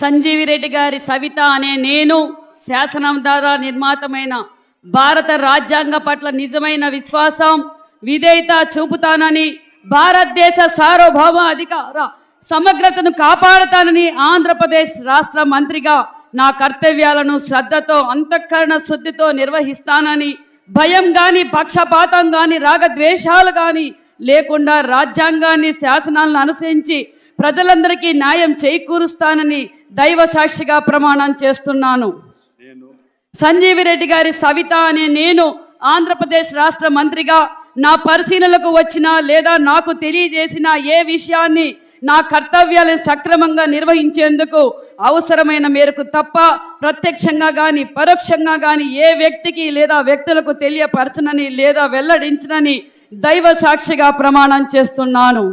సంజీవి రెడ్డి గారి సవిత అనే నేను శాసనం ద్వారా నిర్మాతమైన భారత రాజ్యాంగ పట్ల నిజమైన విశ్వాసం విధేయత చూపుతానని, భారతదేశ సార్వభౌమ అధికార సమగ్రతను కాపాడుతానని ఆంధ్రప్రదేశ్ రాష్ట్ర మంత్రిగా నా కర్తవ్యాలను శ్రద్ధతో అంతఃకరణ శుద్ధితో నిర్వహిస్తానని, భయం కానీ పక్షపాతం కానీ రాగద్వేషాలు కానీ లేకుండా రాజ్యాంగాన్ని శాసనాలను అనుసరించి ప్రజలందరికీ న్యాయం చేకూరుస్తానని దైవ సాక్షిగా ప్రమాణం చేస్తున్నాను. సంజీవి రెడ్డి గారి సవిత అనే నేను ఆంధ్రప్రదేశ్ రాష్ట్ర మంత్రిగా నా పరిశీలనలకు వచ్చిన లేదా నాకు తెలియజేసిన ఏ విషయాన్ని నా కర్తవ్యాలను సక్రమంగా నిర్వహించేందుకు అవసరమైన మేరకు తప్ప ప్రత్యక్షంగా కానీ పరోక్షంగా కానీ ఏ వ్యక్తికి లేదా వ్యక్తులకు తెలియపరచనని లేదా వెల్లడించనని దైవ సాక్షిగా ప్రమాణం చేస్తున్నాను.